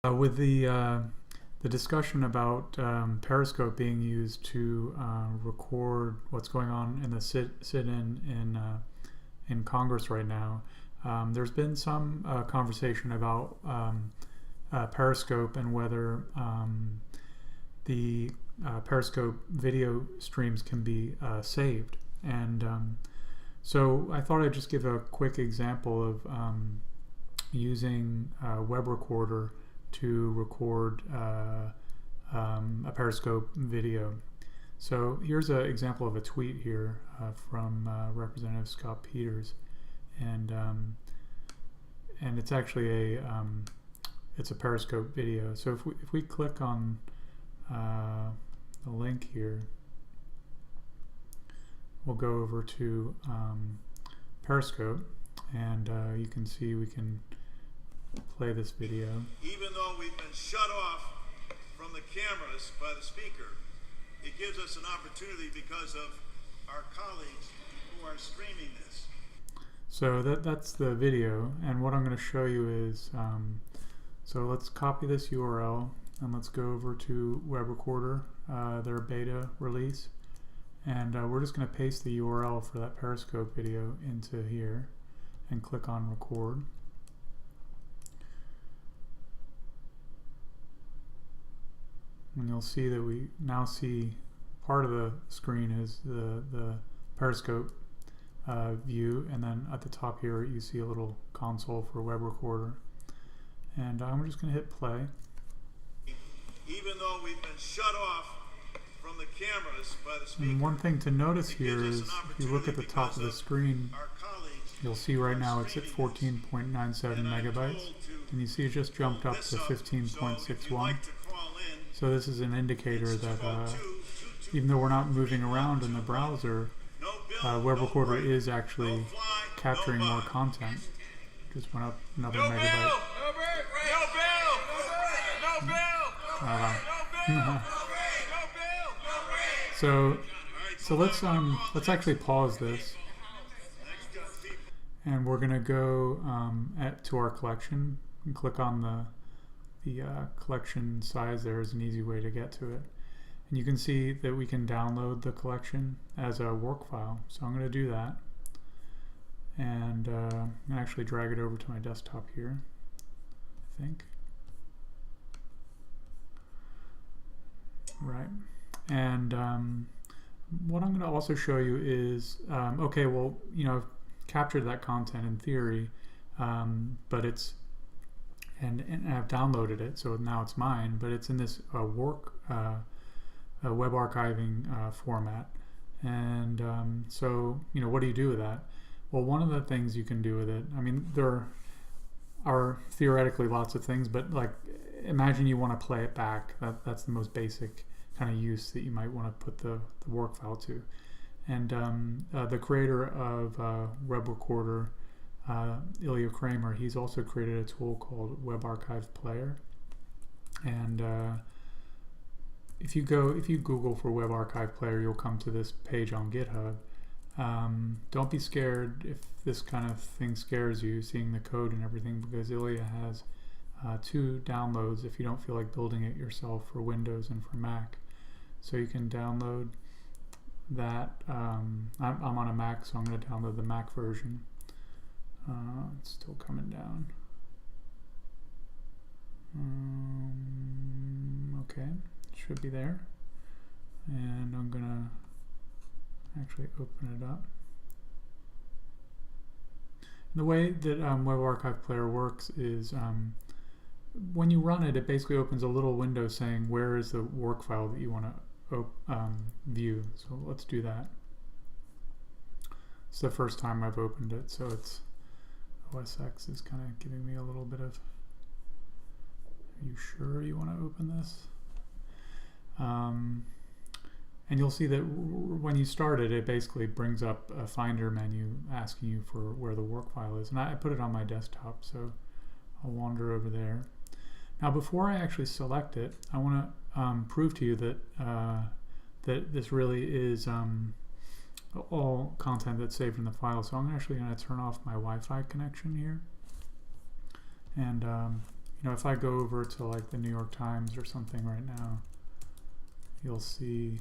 With the discussion about Periscope being used to record what's going on in the sit-in in Congress right now, there's been some conversation about Periscope and whether the Periscope video streams can be saved. And so I thought I'd just give a quick example of using WebRecorder to record a Periscope video. So here's an example of a tweet here from Representative Scott Peters, and it's actually it's a Periscope video. So if we click on the link here, we'll go over to Periscope, and you can see we can play this video. Even though we've been shut off from the cameras by the speaker, it gives us an opportunity because of our colleagues who are streaming this. So that's the video, and what I'm going to show you is, so let's copy this URL and let's go over to WebRecorder, their beta release, and we're just going to paste the URL for that Periscope video into here and click on record. And you'll see that we now see part of the screen is the Periscope view, and then at the top here you see a little console for WebRecorder. And I'm just going to hit play. Even though we've been shut off from the cameras by the speaker, and one thing to notice here is if you look at the top of the screen, you'll see right now it's at 14.97 megabytes, and you see it just jumped up to 15.61. So this is an indicator that even though we're not moving around in the browser, WebRecorder is actually capturing more content. Just went up another megabyte. So let's actually pause this, and we're gonna go to our collection and click on the collection size. There is an easy way to get to it, and you can see that we can download the collection as a work file. So I'm going to do that, and I'm going to actually drag it over to my desktop here, I think. Right, and what I'm going to also show you is, okay, well, you know, I've captured that content in theory, but it's and I've downloaded it, so now it's mine, but it's in this web archiving format. And so, you know, what do you do with that? Well, one of the things you can do with it, I mean, there are theoretically lots of things, but like, imagine you want to play it back. That's the most basic kind of use that you might want to put the work file to. And the creator of WebRecorder, Ilya Kramer, he's also created a tool called Web Archive Player, and if you Google for Web Archive Player, you'll come to this page on GitHub. Don't be scared if this kind of thing scares you, seeing the code and everything, because Ilya has 2 downloads if you don't feel like building it yourself for Windows and for Mac. So you can download that. I'm on a Mac, so I'm going to download the Mac version. It's still coming down. Okay, should be there. And I'm gonna actually open it up. And the way that Web Archive Player works is when you run it, it basically opens a little window saying where is the work file that you want to view. So let's do that. It's the first time I've opened it, so it's OS X is kind of giving me a little bit of, are you sure you want to open this? And you'll see that when you start it, it basically brings up a Finder menu asking you for where the work file is. And I put it on my desktop, so I'll wander over there. Now, before I actually select it, I want to prove to you that that this really is all content that's saved in the file. So I'm actually going to turn off my Wi-Fi connection here, and you know, if I go over to like the New York Times or something right now, you'll see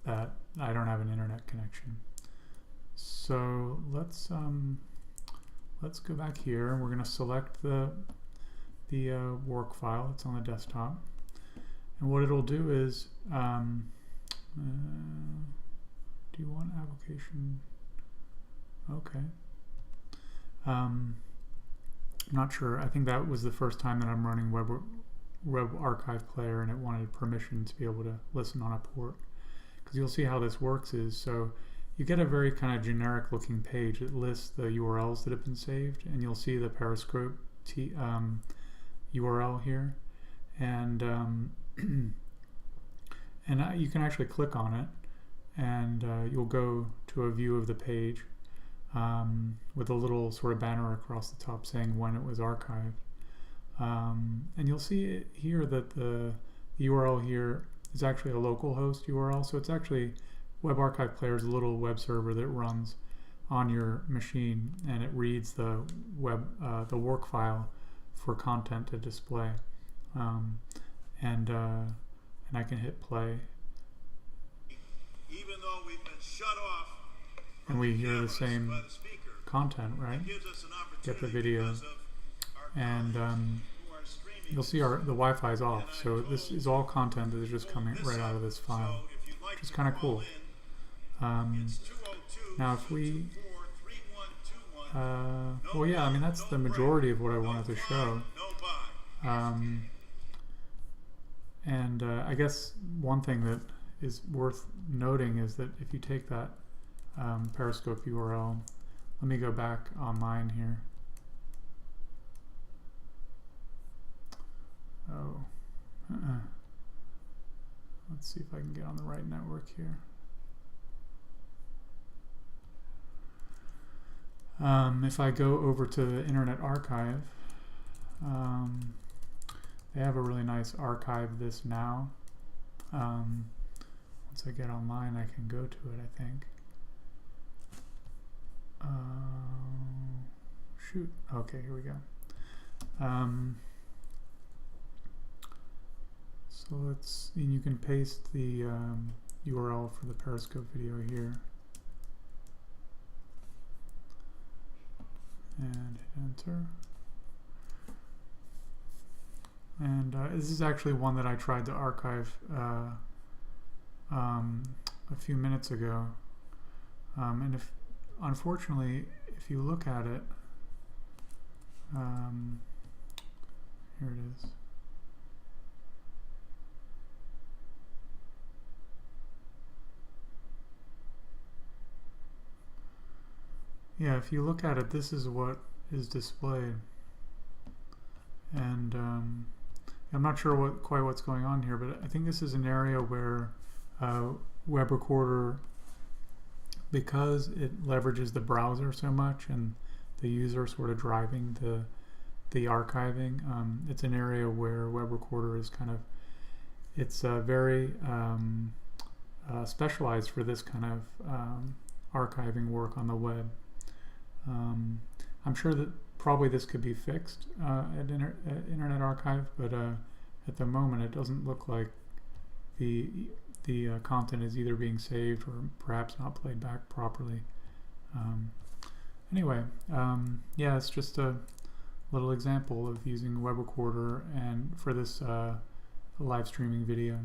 that I don't have an internet connection. So let's go back here, and we're going to select the work file that's on the desktop. And what it'll do is, do you want application? Okay. I'm not sure. I think that was the first time that I'm running Web Archive Player, and it wanted permission to be able to listen on a port. Because you'll see how this works is, so you get a very kind of generic looking page. It lists the URLs that have been saved, and you'll see the Periscope URL here, and you can actually click on it, and you'll go to a view of the page with a little sort of banner across the top saying when it was archived, and you'll see it here that the URL here is actually a localhost URL, so it's actually Web Archive Player is a little web server that runs on your machine, and it reads the work file for content to display, and I can hit play. Even though we've been shut off, and we hear the same content, right? Get the video, and you'll see the Wi-Fi is off, so this is all content that is just coming right out of this file, which is kind of cool. Now if we, well yeah, I mean that's the majority of what I wanted to show. And I guess one thing that is worth noting is that if you take that Periscope URL, let me go back online here. Oh, let's see if I can get on the right network here. If I go over to the Internet Archive, they have a really nice archive this now. Once I get online, I can go to it, I think. Shoot. Okay, here we go. So and you can paste the URL for the Periscope video here. And hit enter. And this is actually one that I tried to archive a few minutes ago. And unfortunately, if you look at it, here it is. Yeah, if you look at it, this is what is displayed. And I'm not sure quite what's going on here, but I think this is an area where WebRecorder, because it leverages the browser so much and the user sort of driving the archiving, it's an area where WebRecorder is kind of, it's very specialized for this kind of archiving work on the web. I'm sure that probably this could be fixed at Internet Archive, but at the moment it doesn't look like the content is either being saved or perhaps not played back properly. Anyway, yeah, it's just a little example of using WebRecorder and for this live streaming video.